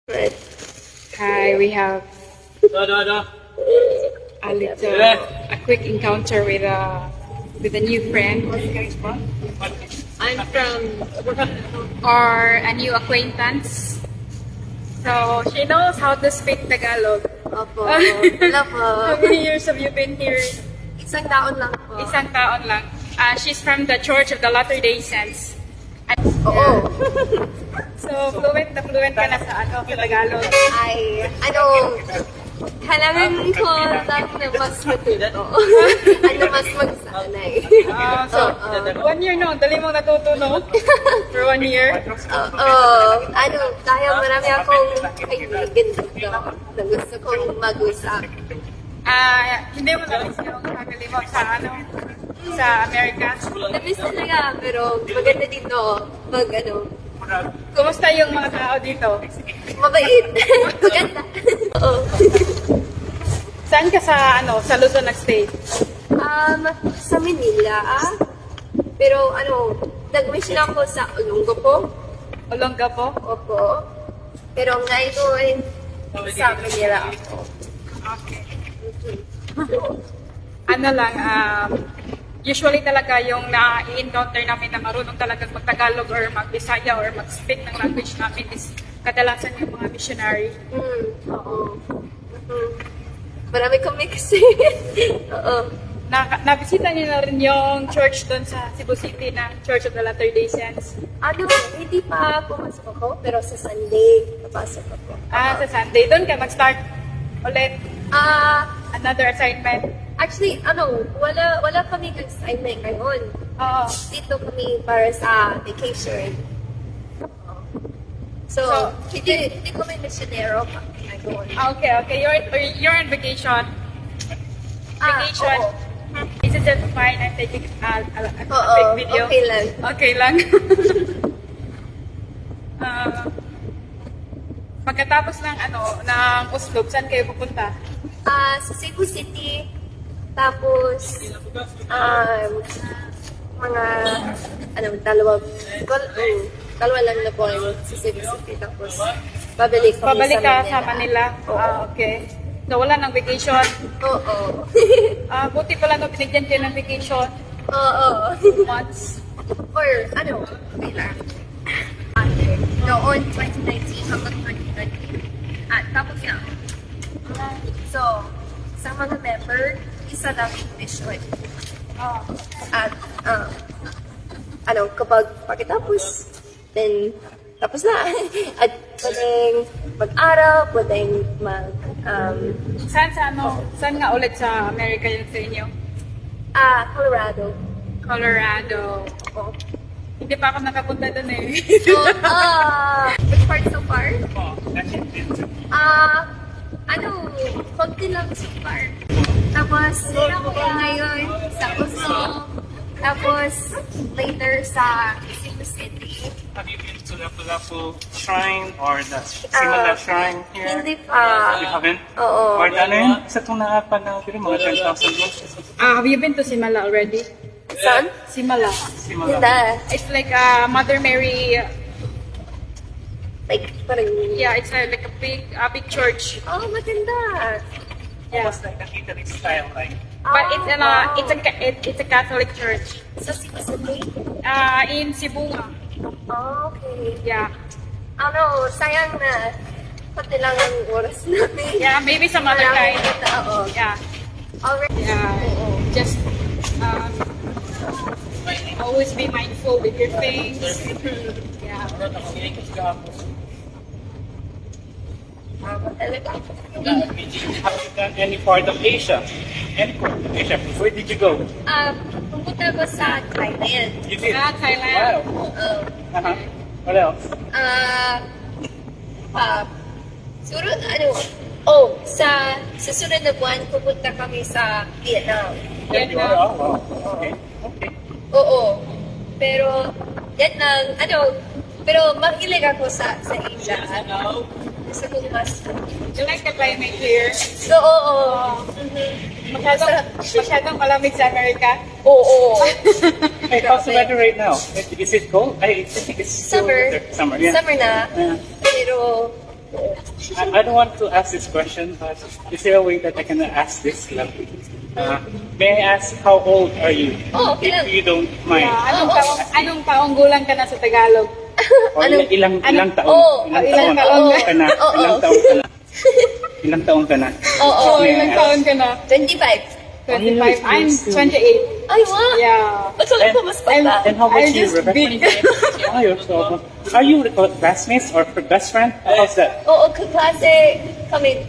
Right. Hi, we have a quick encounter with a new friend I'm from or a new acquaintance. So she knows how to speak Tagalog. Opo. Wala po. How many years have you been here? Isang taon lang po. Isang taon lang. She's from the Church of the Latter-day Saints. Oo. So fluent na ka na sa Tagalog. Ay, kailangan ko lang na mas matuto. Mas magsanay. So 1 year no, dali mong natuto no? For 1 year. Dahil marami akong kaibigan dito na gusto kong mag-usap. Hindi mo na-miss yung family mo sa Amerika. Na-miss talaga, pero maganda dito Kumusta yung mga tao dito? mabait. Maganda. Oo. Saan ka sa Luzon nag-stay? Sa Manila, pero nag-mission ako sa Olongapo. Olongapo? Opo. Pero ngayon sa Manila ako. Okay. Usually talaga yung na-encounter namin na marunong talagang mag-Tagalog or mag-Bisaya or mag-speak ng language namin is kadalasan yung mga missionary. Oo. Marami kami kasi. Oo. Nabisita niyo na rin yung church doon sa Cebu City na Church of the Latter-day Saints. Hindi pa pumasok ako, pero sa Sunday, papasok ako. Sa Sunday. Doon ka mag-start ulit another assignment. Actually, wala kami assignment ngayon. Oo. Dito kami para sa vacation. So hindi kami missionero ngayon. Okay. You're on vacation. Vacation. Oo. Is it fine? I'm taking a Oo, quick video. okay lang. Okay lang. Pagkatapos ng Oslob, saan kayo pupunta? Sa Cebu City, tapos mga dalawa lang na po sa Cebu City, tapos pabalik Pabalik ka sa Manila? Oo. Okay. So wala nang vacation? Oo. Buti pala no, binigyan kayo ng vacation. Oo. Months. Or okay lang. Noon, 2019 hanggang 2020. Tapos yan. So, sa mga member, isa lang yung mission. At, kapag pagkatapos, then, tapos na. At pwedeng mag-aral, pwedeng Saan nga ulit sa Amerika yun sa inyo? Colorado. Colorado. Oh. Hindi pa ako nakapunta doon eh. So, which part so far? Konti lang so far. Tapos, ngayon sa Oslo. Tapos, later sa Cebu City. Have you been to Lapu-Lapu Shrine or the Simala Shrine here? Hindi pa. You haven't? Oo. Or yun? Isa itong nakapanaw din, mga 10,000 volts. Have you been to Simala already? Saan? Simala. Simala. Hindi. It's like Mother Mary. Like, parang... Yeah, it's like a big church. Oh, maganda. Yeah. Almost like a Catholic style, like. But wow. it's a Catholic church. Sa Cebu City? In Cebu nga. Oh, okay. Yeah. Sayang na. Pati lang ang oras namin. Yeah, maybe some other time. Oo. Yeah. Already. Yeah. Just always be mindful with your things. Yeah. Have you done any part of Asia? Any part of Asia? Where did you go? Pumunta ko sa Thailand. You did? Thailand. Wow. Oo. What else? Siguro, sa susunod na buwan, pupunta kami sa Vietnam. Vietnam. Oh, wow. Okay. Oo. Pero, yan lang, pero mahilig ako sa Asia. Gusto ko mas. You like the climate here? So, oo. Masyadong malamig sa Amerika. Oo. Hey, how's the weather right now? Is it cold? I think it's still Summer. winter. Summer, yeah. Summer na. Yeah. Pero, I don't want to ask this question, but is there a way that I can ask this? May I ask how old are you? Oh, okay lang. If you don't mind. Anong taong gulang ka na sa Tagalog? Or ilang taon? Oh, ilang taon ka na? Ilang taon ka na? Ilang taon ka na? Oo, Oh, ilang taon ka na? 25. 25. I'm 28. Ay, wow. Yeah. Ba't wala pa mas bata? And how I'm about you, just Rebecca? big. Oh, you're so. Are you classmates or best friend? How's that? Oo, kaklase kami.